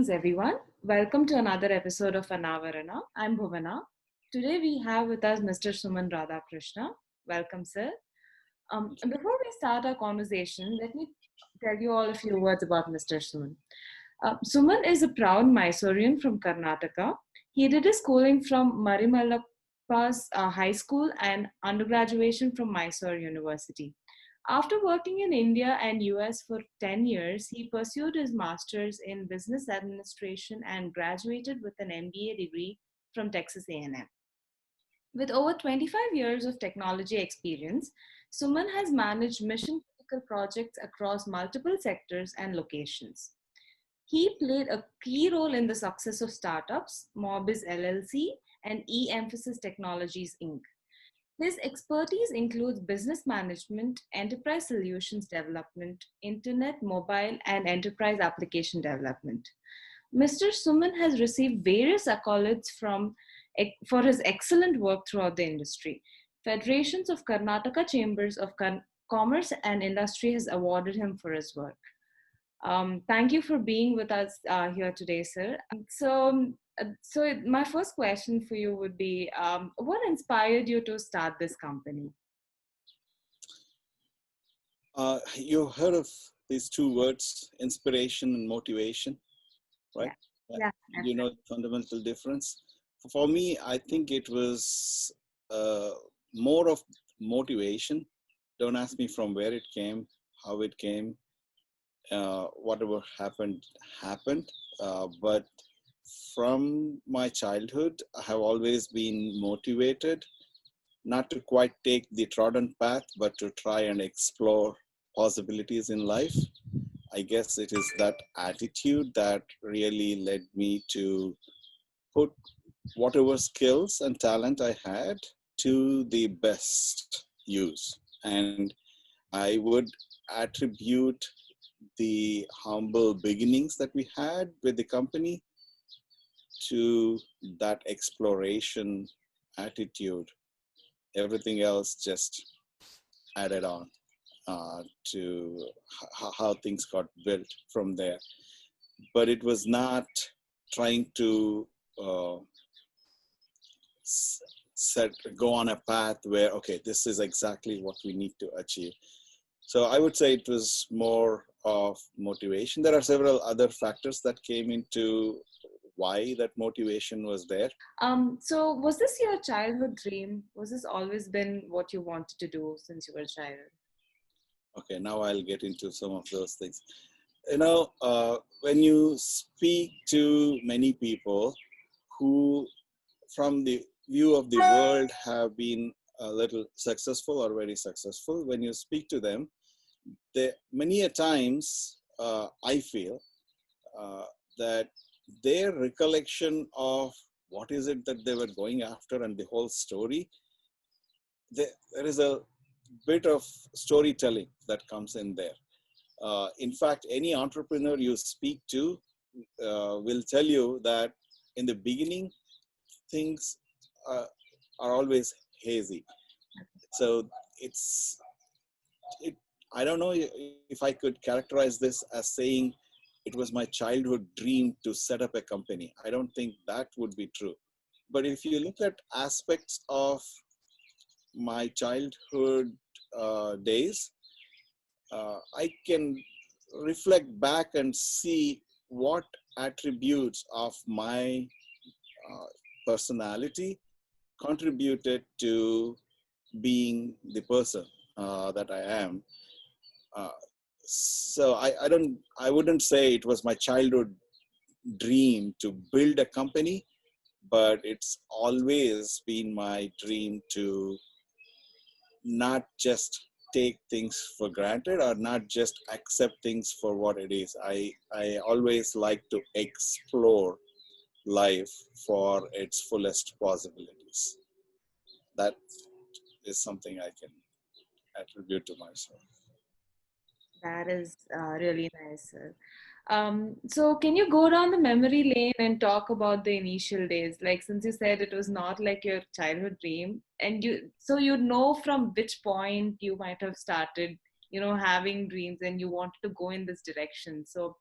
Greetings everyone. Welcome to another episode of ANAAVARANA. I'm Bhuvana. Today we have with us Mr. Suman Radhakrishna. Welcome, sir. Before we start our conversation, let me tell you all a few words about Mr. Suman. Suman is a proud Mysorean from Karnataka. He did his schooling from Marimallappa's High School and undergraduation from Mysore University. After working in India and US for 10 years, he pursued his master's in business administration and graduated with an MBA degree from Texas A&M. With over 25 years of technology experience, Suman has managed mission critical projects across multiple sectors and locations. He played a key role in the success of startups, Mobis LLC, and E-Emphasis Technologies Inc. His expertise includes business management, enterprise solutions development, internet, mobile, and enterprise application development. Mr. Suman has received various accolades for his excellent work throughout the industry. Federations of Karnataka Chambers of Commerce and Industry has awarded him for his work. Thank you for being with us here today, sir. So my first question for you would be, what inspired you to start this company? You heard of these two words, inspiration and motivation, right? Yeah. You know the fundamental difference. For me, I think it was more of motivation. Don't ask me from where it came, how it came. Whatever happened. But from my childhood, I have always been motivated, not to quite take the trodden path, but to try and explore possibilities in life. I guess it is that attitude that really led me to put whatever skills and talent I had to the best use. And I would attribute the humble beginnings that we had with the company to that exploration attitude. Everything else just added on to how things got built from there. But it was not trying to go on a path where, okay, this is exactly what we need to achieve. So I would say it was more of motivation. There are several other factors that came into why that motivation was there. So was this your childhood dream? Was this always been what you wanted to do since you were a child? Okay, now I'll get into some of those things. You know, when you speak to many people who, from the view of the world, have been a little successful or very successful, when you speak to them, many a times I feel that their recollection of what is it that they were going after and the whole story, there is a bit of storytelling that comes in there. In fact, any entrepreneur you speak to will tell you that in the beginning, things are always hazy. So I don't know if I could characterize this as saying it was my childhood dream to set up a company. I don't think that would be true. But if you look at aspects of my childhood days, I can reflect back and see what attributes of my personality contributed to being the person that I am. So I wouldn't say it was my childhood dream to build a company, but it's always been my dream to not just take things for granted or not just accept things for what it is. I always like to explore life for its fullest possibilities. That is something I can attribute to myself. That is really nice, sir. So can you go down the memory lane and talk about the initial days? Like, since you said it was not like your childhood dream, and you know from which point you might have started, having dreams and you wanted to go in this direction. So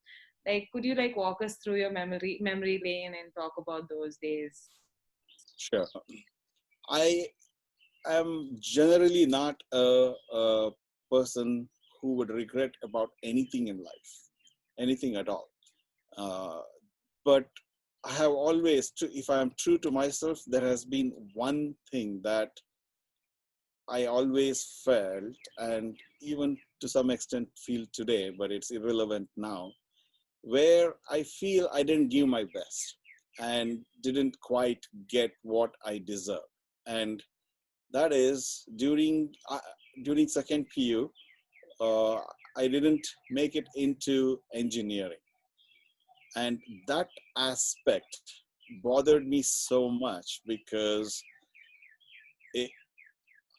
Like, could you like walk us through your memory lane and talk about those days? Sure. I am generally not a person who would regret about anything in life, anything at all. Uh, but I have always, if I am true to myself, there has been one thing that I always felt, and even to some extent feel today, but it's irrelevant now, where I feel I didn't give my best and didn't quite get what I deserve. And that is during second PU, uh, I didn't make it into engineering, and that aspect bothered me so much because it,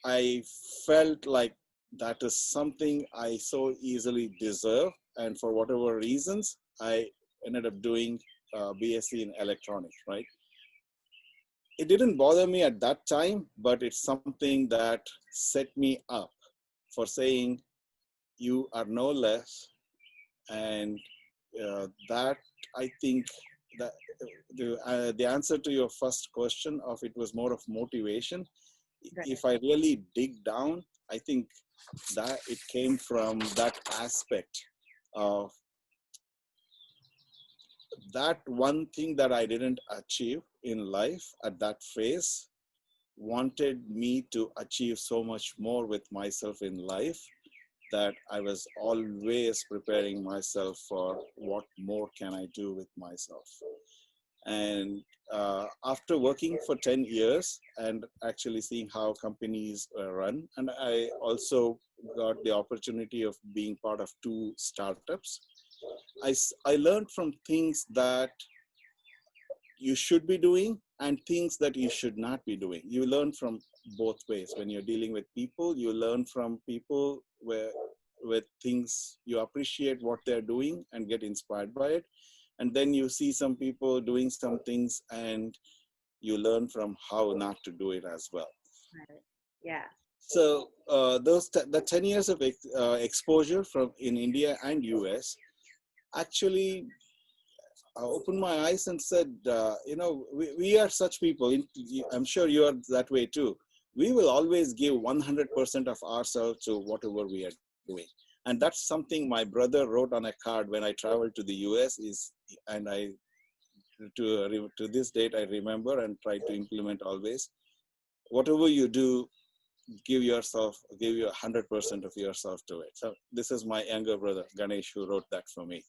I felt like that is something I so easily deserve, and for whatever reasons, I ended up doing BSc in electronics. Right? It didn't bother me at that time, but it's something that set me up for saying you are no less, and that I think that the answer to your first question of it was more of motivation. Right. If I really dig down, I think that it came from that aspect of that one thing that I didn't achieve in life at that phase wanted me to achieve so much more with myself in life that I was always preparing myself for what more can I do with myself. And after working for 10 years and actually seeing how companies run, and I also got the opportunity of being part of two startups, I learned from things that you should be doing and things that you should not be doing. You learn from both ways. When you're dealing with people, you learn from people where with things you appreciate what they're doing and get inspired by it. And then you see some people doing some things and you learn from how not to do it as well. Right. Yeah. So the 10 years of exposure from in India and US actually opened my eyes and said, we are such people. I'm sure you are that way too. We will always give 100% of ourselves to whatever we are doing. And that's something my brother wrote on a card when I traveled to the US and to this date, I remember and try to implement always. Whatever you do, give your 100% of yourself to it. So this is my younger brother, Ganesh, who wrote that for me.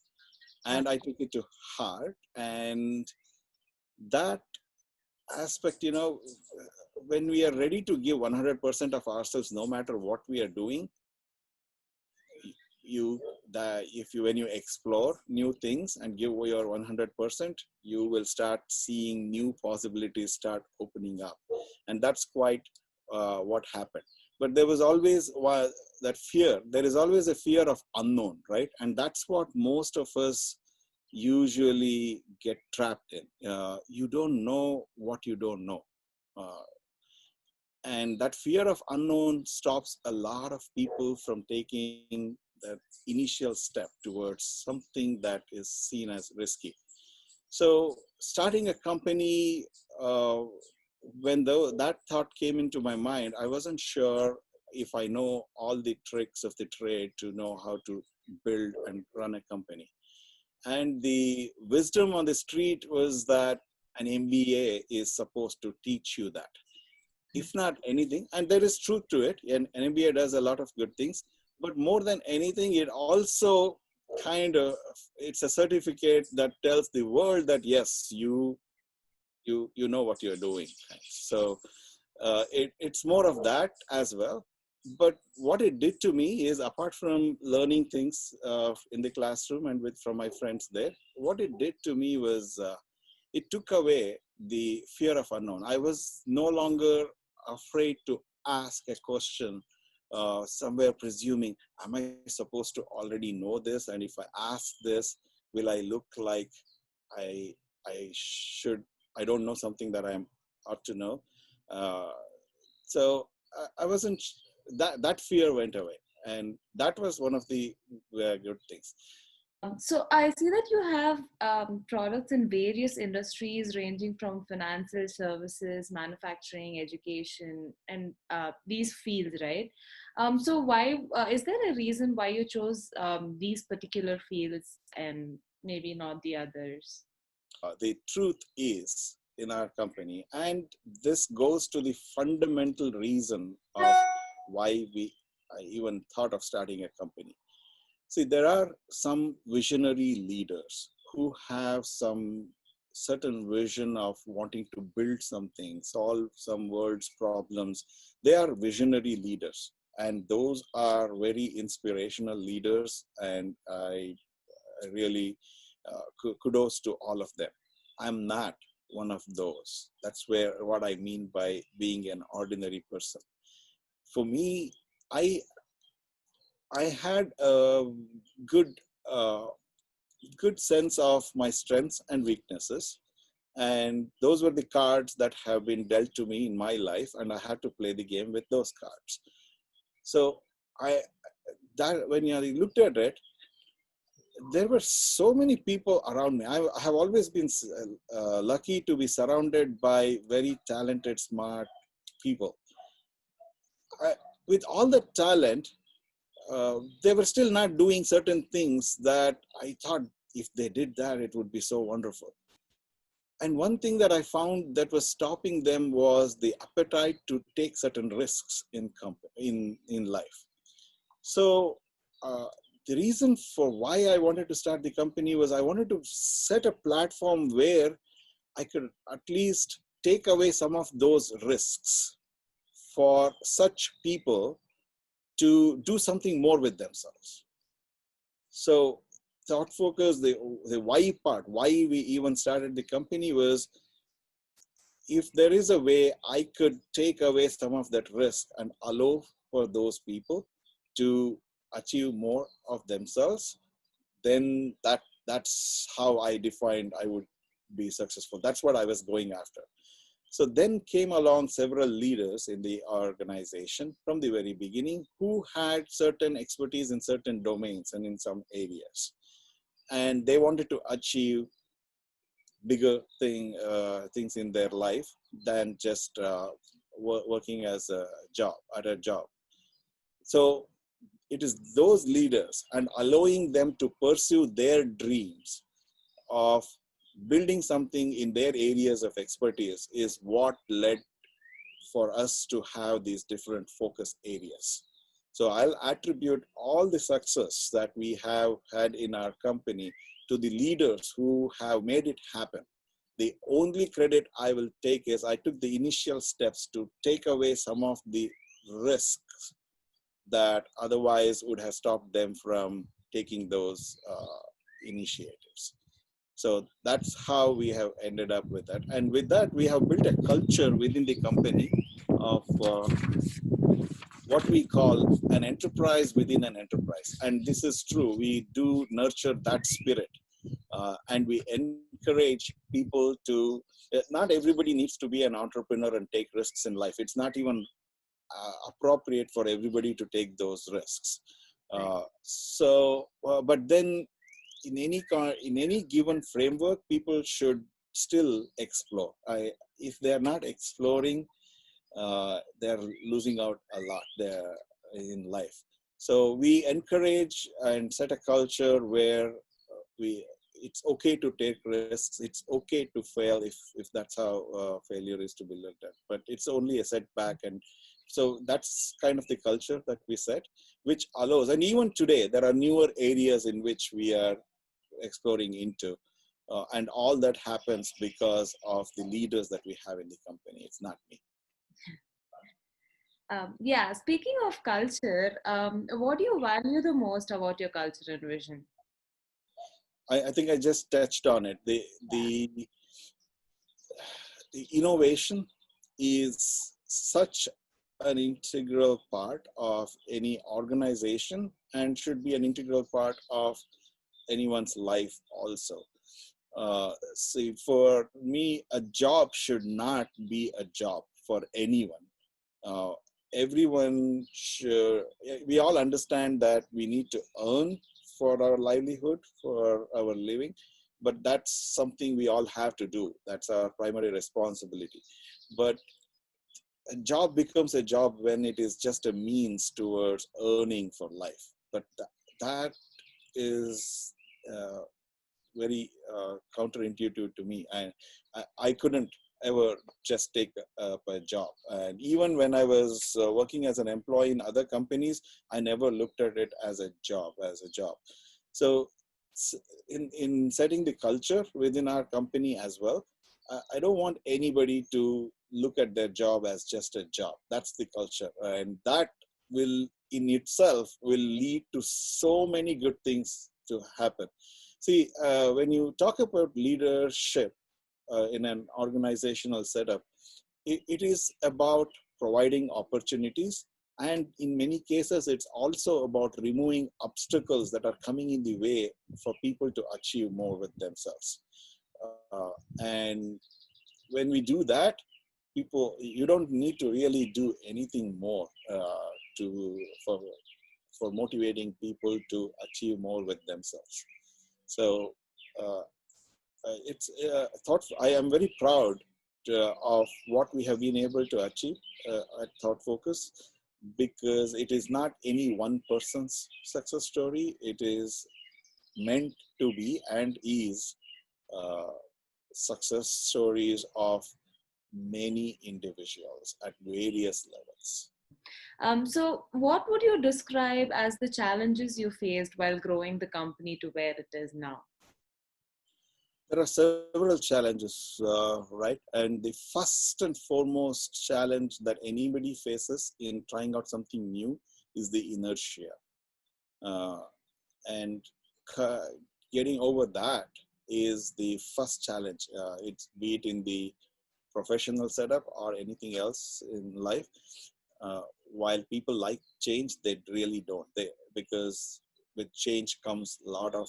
And I took it to heart, and that aspect, when we are ready to give 100% of ourselves no matter what we are doing, when you explore new things and give your 100%, you will start seeing new possibilities start opening up. And that's quite what happened. But there was always that fear. There is always a fear of unknown, right? And that's what most of us usually get trapped in. You don't know what you don't know. Uh, and that fear of unknown stops a lot of people from taking that initial step towards something that is seen as risky. So starting a company, that thought came into my mind, I wasn't sure if I know all the tricks of the trade to know how to build and run a company. And the wisdom on the street was that an MBA is supposed to teach you that, if not anything. And there is truth to it. And an MBA does a lot of good things. But more than anything, it also it's a certificate that tells the world that, yes, you know what you're doing. So it's more of that as well. But what it did to me is, apart from learning things in the classroom and from my friends there, what it did to me was it took away the fear of unknown. I was no longer afraid to ask a question, somewhere presuming, am I supposed to already know this? And if I ask this, will I look like I I should I don't know something that I ought to know? Uh, so I wasn't that fear went away, and that was one of the good things. So I see that you have products in various industries ranging from financial services, manufacturing, education, and these fields, right? So why is there a reason why you chose these particular fields and maybe not the others? The truth is in our company, and this goes to the fundamental reason of why we even thought of starting a company. See, there are some visionary leaders who have some certain vision of wanting to build something, solve some world's problems. They are visionary leaders, and those are very inspirational leaders. And I really kudos to all of them. I'm not one of those. That's where what I mean by being an ordinary person. For me, I I had a good uh, good sense of my strengths and weaknesses, and those were the cards that have been dealt to me in my life, and I had to play the game with those cards. So I that when I looked at it, there were so many people around me. I have always been lucky to be surrounded by very talented, smart people. I, with all the talent, they were still not doing certain things that I thought if they did that, it would be so wonderful. And one thing that I found that was stopping them was the appetite to take certain risks in life. So uh, the reason for why I wanted to start the company was I wanted to set a platform where I could at least take away some of those risks for such people to do something more with themselves. So thought focus, the why part, why we even started the company was if there is a way I could take away some of that risk and allow for those people to achieve more of themselves, then that's how I defined I would be successful. That's what I was going after. So then came along several leaders in the organization from the very beginning who had certain expertise in certain domains and in some areas. And they wanted to achieve bigger things in their life than just working as a job at a job. So it is those leaders and allowing them to pursue their dreams of building something in their areas of expertise is what led for us to have these different focus areas. So I'll attribute all the success that we have had in our company to the leaders who have made it happen. The only credit I will take is I took the initial steps to take away some of the risks that otherwise would have stopped them from taking those initiatives. So that's how we have ended up with that. And with that, we have built a culture within the company of what we call an enterprise within an enterprise. And this is true. We do nurture that spirit. And we encourage people to, not everybody needs to be an entrepreneur and take risks in life. It's not even appropriate for everybody to take those risks. But then in any given framework, people should still explore. If they are not exploring, they're losing out a lot there in life. So we encourage and set a culture where it's okay to take risks. It's okay to fail if that's how failure is to be looked at. But it's only a setback, and so that's kind of the culture that we set, which allows. And even today, there are newer areas in which we are exploring into. And all that happens because of the leaders that we have in the company. It's not me. Yeah, speaking of culture, what do you value the most about your culture and vision? I think I just touched on it. The innovation is such an integral part of any organization and should be an integral part of anyone's life also. See, for me, a job should not be a job for anyone. Uh, Everyone should, we all understand that we need to earn for our livelihood, for our living, but that's something we all have to do. That's our primary responsibility. But a job becomes a job when it is just a means towards earning for life. But that is very counterintuitive to me. I couldn't ever just take up a job. And even when I was working as an employee in other companies, I never looked at it as a job, So in setting the culture within our company as well, I don't want anybody to look at their job as just a job. That's the culture. And that will in itself will lead to so many good things to happen. See, when you talk about leadership in an organizational setup, it is about providing opportunities. And in many cases, it's also about removing obstacles that are coming in the way for people to achieve more with themselves. And when we do that, you don't need to really do anything more to for motivating people to achieve more with themselves. So uh, it's thought. I am very proud of what we have been able to achieve at Thought Focus, because it is not any one person's success story. It is meant to be and is uh, success stories of many individuals at various levels. So, what would you describe as the challenges you faced while growing the company to where it is now? There are several challenges, right? And the first and foremost challenge that anybody faces in trying out something new is the inertia. Uh, and getting over that is the first challenge. It's be it in the professional setup or anything else in life. While people like change, they really don't. Because with change comes a lot of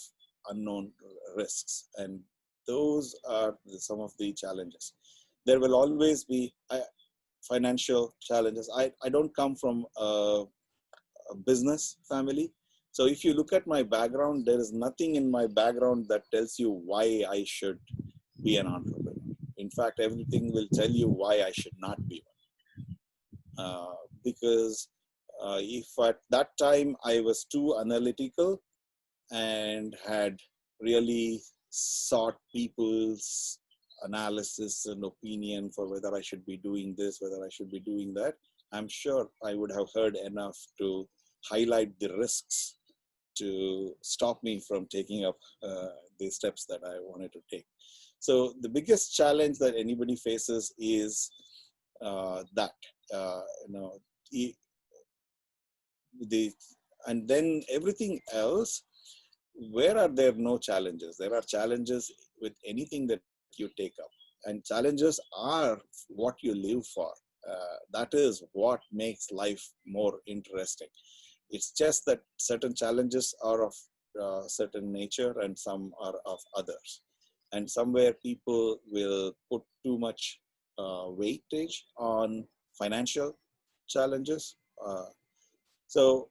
unknown risks, and those are some of the challenges. There will always be financial challenges. I don't come from a business family. So if you look at my background, there is nothing in my background that tells you why I should be an entrepreneur. In fact, everything will tell you why I should not be one. Because if at that time I was too analytical and had really sought people's analysis and opinion for whether I should be doing this, whether I should be doing that, I'm sure I would have heard enough to highlight the risks to stop me from taking up the steps that I wanted to take. So the biggest challenge that anybody faces is that, you know, the, and then everything else, where are there no challenges? There are challenges with anything that you take up, and challenges are what you live for. That is what makes life more interesting. It's just that certain challenges are of certain nature and some are of others. And somewhere people will put too much weightage on financial challenges. So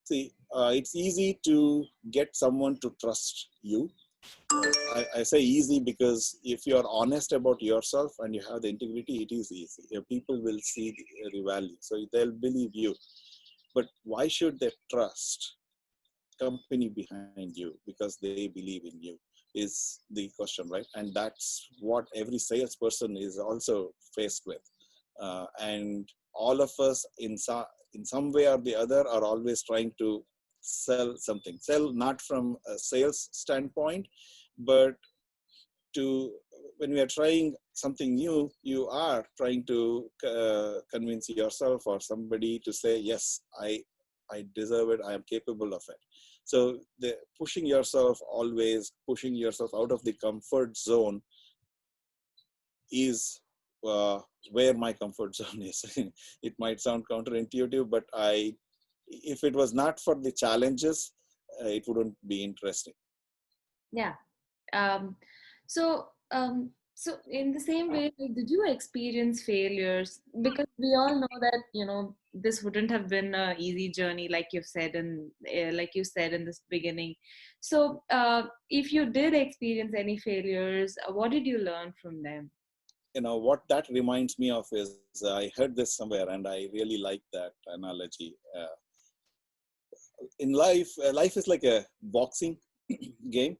see, it's easy to get someone to trust you. I say easy because if you're honest about yourself and you have the integrity, it is easy. People will see the value, so they'll believe you. But why should they trust company behind you? Because they believe in you is the question, right? And that's what every salesperson is also faced with. And all of us in some way or the other are always trying to sell something. Sell not from a sales standpoint, but to when we are trying something new, you are trying to convince yourself or somebody to say, yes, I deserve it, I am capable of it. So the pushing yourself, always pushing yourself out of the comfort zone is where my comfort zone is. It might sound counterintuitive, but if it was not for the challenges, it wouldn't be interesting. Yeah. Um, so in the same way, like, did you experience failures? Because we all know that, this wouldn't have been an easy journey, like you've said, and like you said in this beginning. So, if you did experience any failures, what did you learn from them? What that reminds me of is, I heard this somewhere and I really like that analogy. In life, life is like a boxing game.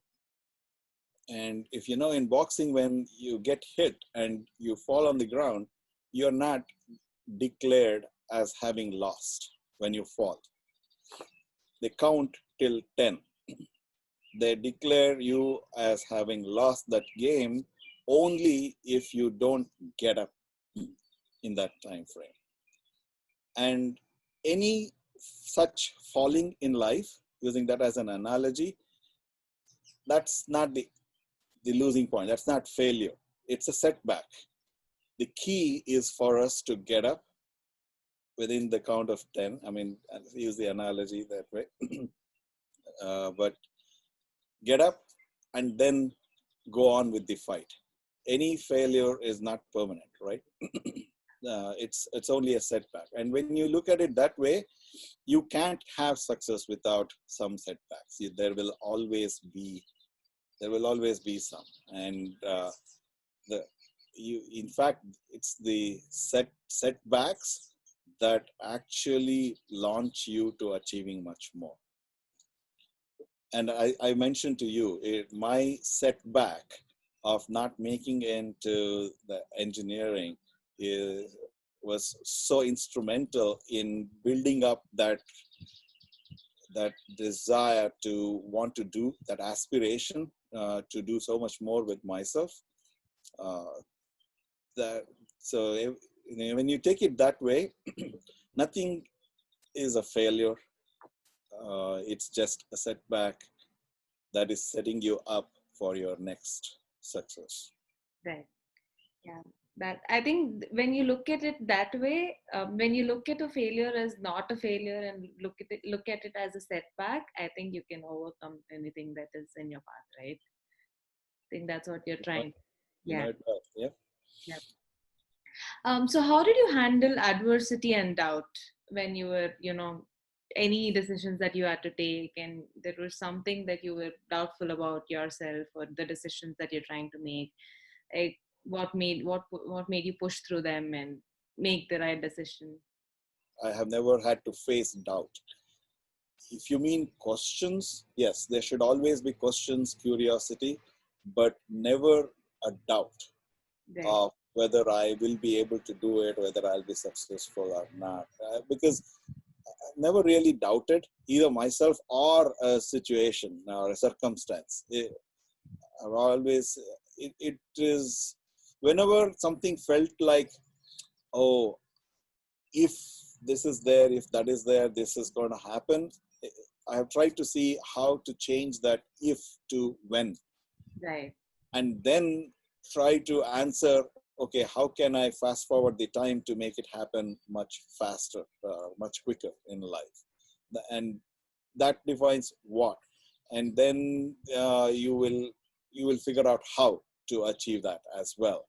And if you know, in boxing, when you get hit and you fall on the ground, you're not declared as having lost when you fall. They count till 10. They declare you as having lost that game only if you don't get up in that time frame. And any such falling in life, using that as an analogy, that's not the losing point. That's not failure. It's a setback. The key is for us to get up within the count of 10. I mean, I'll use the analogy that way. But get up and then go on with the fight. Any failure is not permanent, right? It's only a setback. And when you look at it that way, you can't have success without some setbacks. There will always be some. And in fact, it's the setbacks that actually launch you to achieving much more. And I mentioned to you, my setback of not making into the engineering was so instrumental in building up that desire to want to do, that aspiration to do so much more with myself. So when you take it that way, nothing is a failure. It's just a setback that is setting you up for your next success. Right. Yeah. That, I think when you look at it that way, when you look at a failure as not a failure and look at it as a setback, I think you can overcome anything that is in your path, right? I think that's what you're trying. Yeah. Yeah. Yeah. So how did you handle adversity and doubt when you were, any decisions that you had to take, and there was something that you were doubtful about yourself or the decisions that you're trying to make? Like, what made you push through them and make the right decision? I have never had to face doubt. If you mean questions, yes, there should always be questions, curiosity, but never a doubt Right. of whether I will be able to do it, whether I'll be successful or not. Because I never really doubted either myself or a situation or a circumstance. I've always, it is, whenever something felt like, oh, if this is there, if that is there, this is going to happen. I have tried to see how to change that if to when. Right. And then try to answer, okay, how can I fast forward the time to make it happen much faster, much quicker in life? And that defines what. And then you will figure out how to achieve that as well.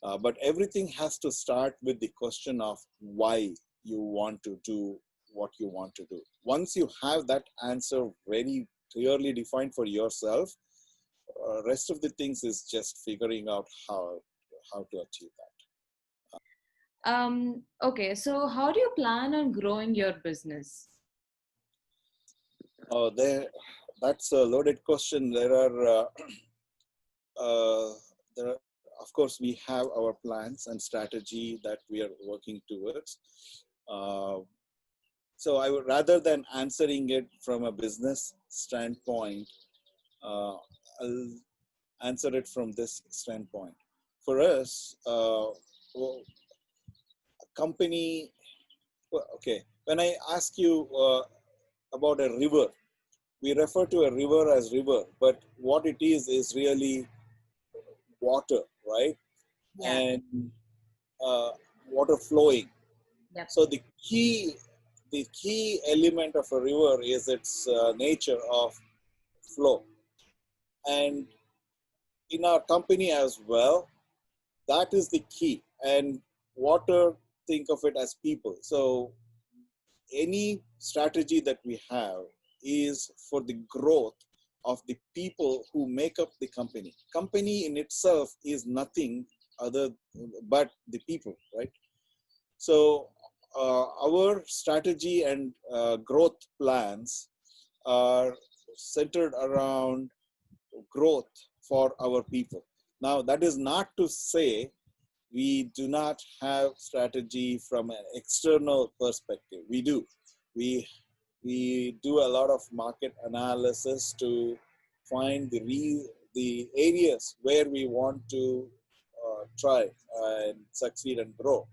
But everything has to start with the question of why you want to do what you want to do. Once you have that answer very clearly defined for yourself, rest of the things is just figuring out how to achieve that. Okay, so how do you plan on growing your business? That's a loaded question. There are, of course, we have our plans and strategy that we are working towards. Uh, so I would, rather than answering it from a business standpoint, I'll answer it from this standpoint. For us, well, a company, well, okay, when I ask you about a river, we refer to a river as river, but what it is really water, right? Yeah. And uh, water flowing. Yep. So the key element of a river is its nature of flow. And in our company as well, that is the key. And water, think of it as people. So any strategy that we have is for the growth of the people who make up the company. Company in itself is nothing other but the people, right? So our strategy and growth plans are centered around growth for our people. Now, that is not to say we do not have strategy from an external perspective. We do. We do a lot of market analysis to find the areas where we want to try and succeed and grow,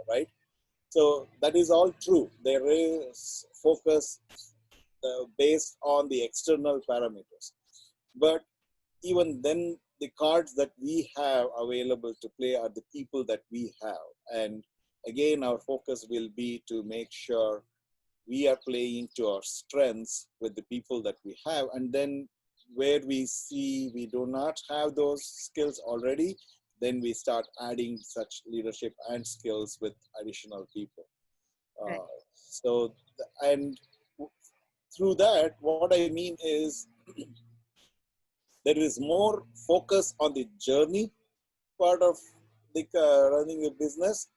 right? So that is all true. There is focus based on the external parameters. But even then, the cards that we have available to play are the people that we have. And again, our focus will be to make sure we are playing to our strengths with the people that we have. And then where we see we do not have those skills already, then we start adding such leadership and skills with additional people. Right. And through that, what I mean is there is more focus on the journey part of the running a business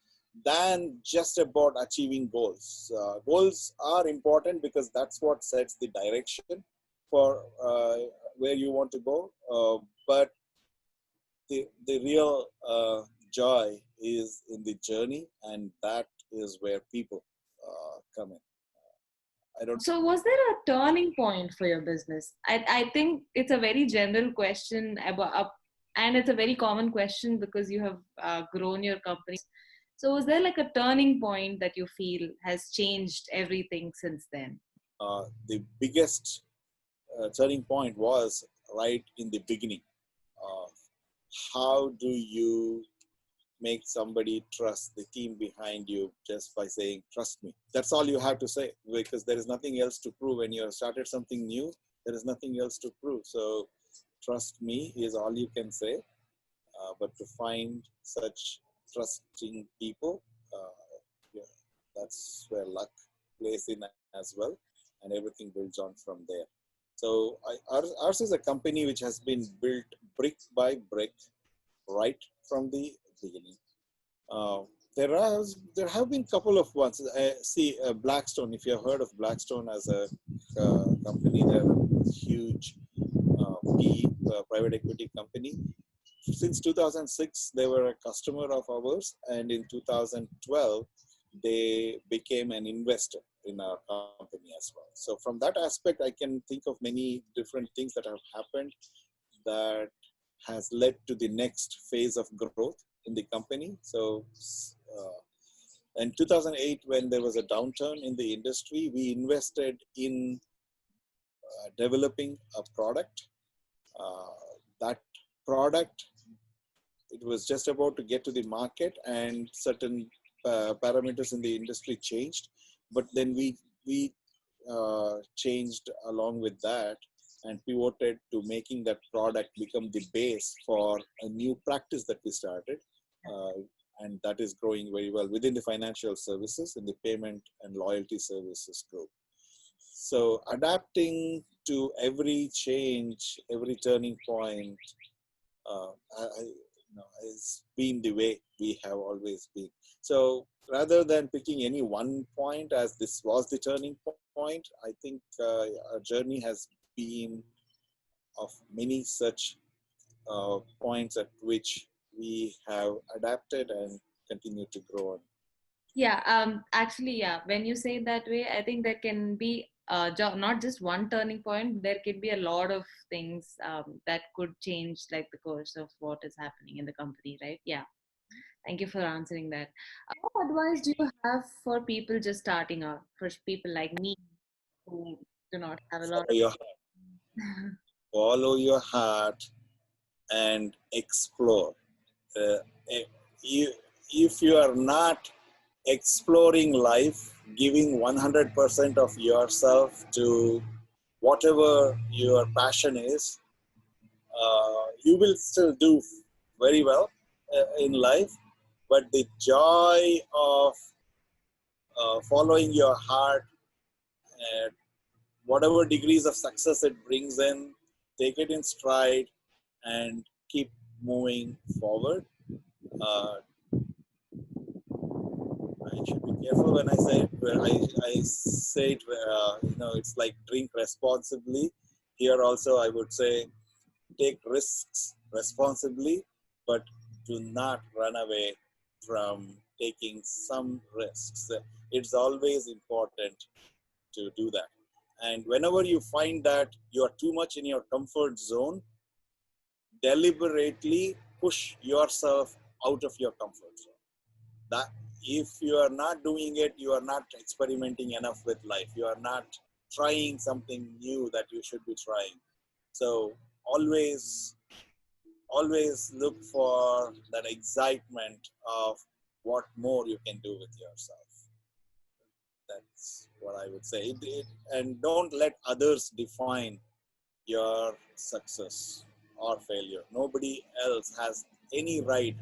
than just about achieving goals. Goals are important because that's what sets the direction for where you want to go. But the real joy is in the journey, and that is where people come in. I don't. So, was there a turning point for your business? I think it's a very general question about, and it's a very common question because you have grown your company. So, was there like a turning point that you feel has changed everything since then? The biggest turning point was right in the beginning. Uh, how do you make somebody trust the team behind you just by saying, trust me? That's all you have to say, because there is nothing else to prove. When you have started something new, there is nothing else to prove. So trust me is all you can say. But to find such trusting people, yeah, that's where luck plays in as well, and everything builds on from there. So ours is a company which has been built brick by brick right from the beginning. Uh, there have been a couple of ones. See, Blackstone. If you have heard of Blackstone as a company, they're a huge PE, private equity company. Since 2006, they were a customer of ours, and in 2012, they became an investor in our company as well. So from that aspect, I can think of many different things that have happened that has led to the next phase of growth in the company. So in 2008, when there was a downturn in the industry, we invested in developing a product. That product, it was just about to get to the market, and certain parameters in the industry changed. But then we changed along with that and pivoted to making that product become the base for a new practice that we started. And that is growing very well within the financial services in the payment and loyalty services group. So adapting to every change, every turning point, has been the way we have always been. So rather than picking any one point as this was the turning point, I think our journey has been of many such points at which we have adapted and continue to grow on. Yeah, actually, yeah. When you say it that way, I think there can be not just one turning point. There can be a lot of things that could change, like the course of what is happening in the company, right? Yeah. Thank you for answering that. What advice do you have for people just starting out, for people like me who do not have a lot Follow your, of? follow your heart and explore. Uh, if you are not exploring life, giving 100% of yourself to whatever your passion is, you will still do very well in life. But the joy of following your heart, and whatever degrees of success it brings in, take it in stride and keep moving forward. Uh, I should be careful when I say it. Where I say it, it's like drink responsibly. Here also, I would say take risks responsibly, but do not run away from taking some risks. It's always important to do that. And whenever you find that you are too much in your comfort zone, deliberately push yourself out of your comfort zone. That if you are not doing it, you are not experimenting enough with life. You are not trying something new that you should be trying. So always look for that excitement of what more you can do with yourself. That's what I would say. And don't let others define your success or failure. Nobody else has any right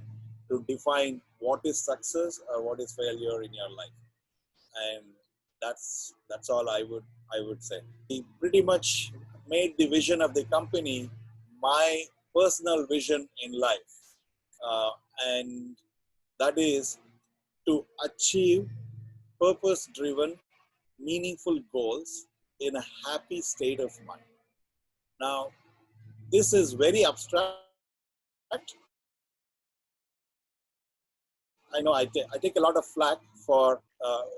to define what is success or what is failure in your life. And that's all I would say. We pretty much made the vision of the company my personal vision in life, uh, and that is to achieve purpose-driven, meaningful goals in a happy state of mind. Now, this is very abstract. I know I take a lot of flack for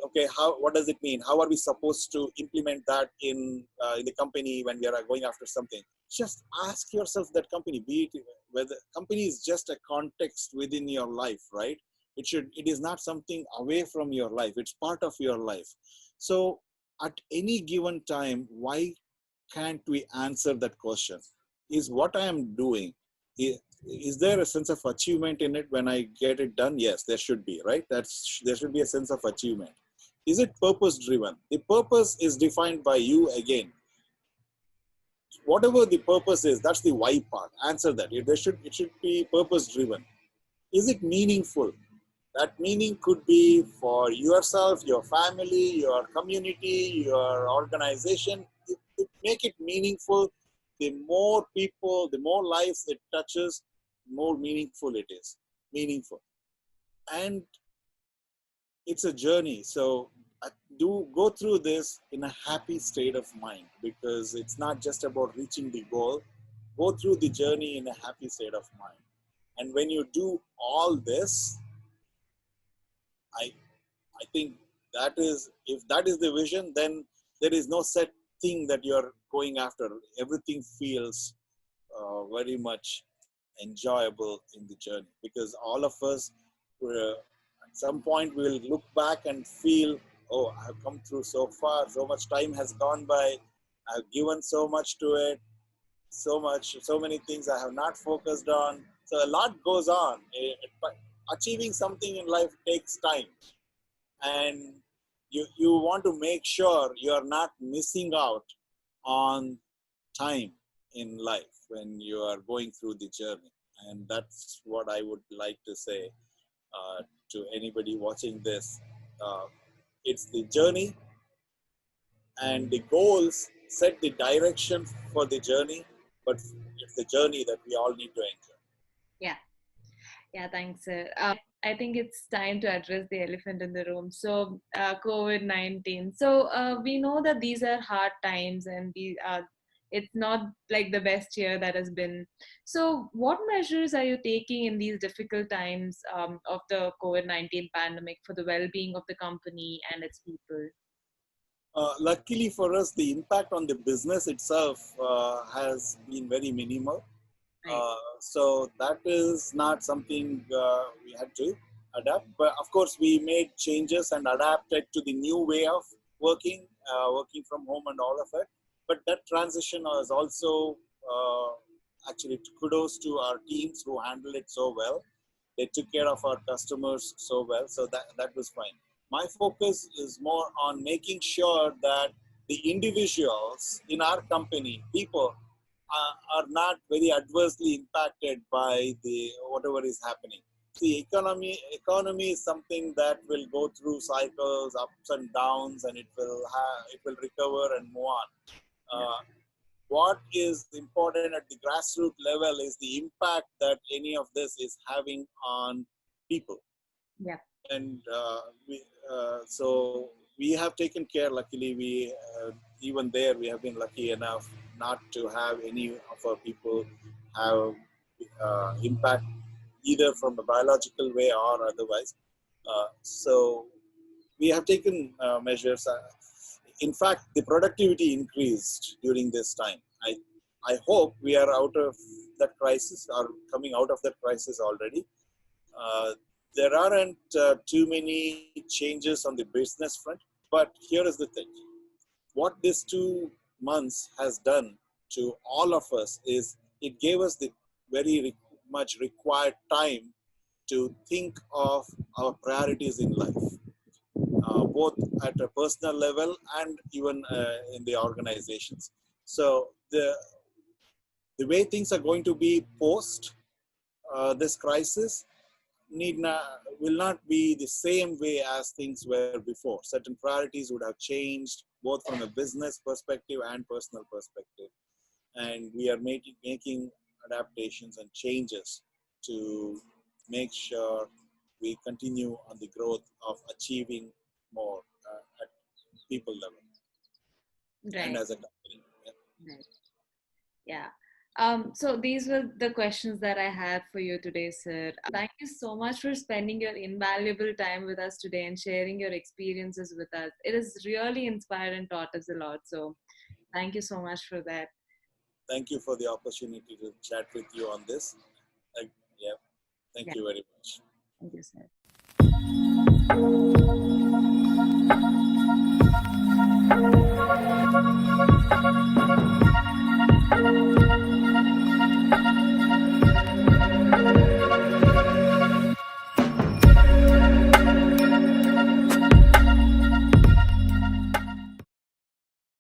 okay, what does it mean? How are we supposed to implement that in the company when we are going after something? Just ask yourself that company, be it whether company is just a context within your life, right? It is not something away from your life. It's part of your life. So at any given time, why can't we answer that question? Is what I am doing, is there a sense of achievement in it when I get it done? Yes, there should be, right? There should be a sense of achievement. Is it purpose driven? The purpose is defined by you again. Whatever the purpose is, that's the why part. Answer that. It should be purpose driven. Is it meaningful? That meaning could be for yourself, your family, your community, your organization. Make it meaningful. The more people, the more lives it touches, more meaningful it is. Meaningful. And it's a journey. So do go through this in a happy state of mind, because it's not just about reaching the goal. Go through the journey in a happy state of mind. And when you do all this, I I think that is, if that is the vision, then there is no set thing that you're going after. Everything feels very much enjoyable in the journey, because all of us, at some point, will look back and feel, oh, I've come through so far, so much time has gone by, I've given so much to it, so many things I have not focused on. So a lot goes on. Achieving something in life takes time, and you want to make sure you are not missing out on time in life when you are going through the journey. And that's what I would like to say to anybody watching this. uh, it's the journey, and the goals set the direction for the journey, but it's the journey that we all need to enjoy. Yeah. Yeah, thanks, sir. I think it's time to address the elephant in the room. So, COVID-19. So, we know that these are hard times, and it's not like the best year that has been. So, what measures are you taking in these difficult times of the COVID-19 pandemic for the well-being of the company and its people? Luckily for us, the impact on the business itself has been very minimal. Right. So that is not something we had to adapt. But of course, we made changes and adapted to the new way of working from home and all of it. But that transition was also actually kudos to our teams who handled it so well. They took care of our customers so well. So that was fine. My focus is more on making sure that the individuals in our company, people, are not very adversely impacted by the whatever is happening. See, economy is something that will go through cycles, ups and downs, and it will recover and move on. Yeah. What is important at the grassroots level is the impact that any of this is having on people. Yeah. And so we have taken care. Luckily, we even there we have been lucky enough not to have any of our people have impact either from a biological way or otherwise. So we have taken measures. In fact, the productivity increased during this time. I hope we are out of that crisis or coming out of that crisis already. Uh, there aren't too many changes on the business front, but here is the thing. What these 2 months has done to all of us is it gave us the much required time to think of our priorities in life, both at a personal level and even in the organizations. So the way things are going to be post this crisis will not be the same way as things were before. Certain priorities would have changed both from a business perspective and personal perspective, and we are making adaptations and changes to make sure we continue on the growth of achieving more at people level and Right. as a company. Yeah. Right. Yeah. So these were the questions that I had for you today, sir. Thank you so much for spending your invaluable time with us today and sharing your experiences with us. It has really inspired and taught us a lot. So thank you so much for that. Thank you for the opportunity to chat with you on this. Yeah, thank Yeah. you very much. Thank you, sir.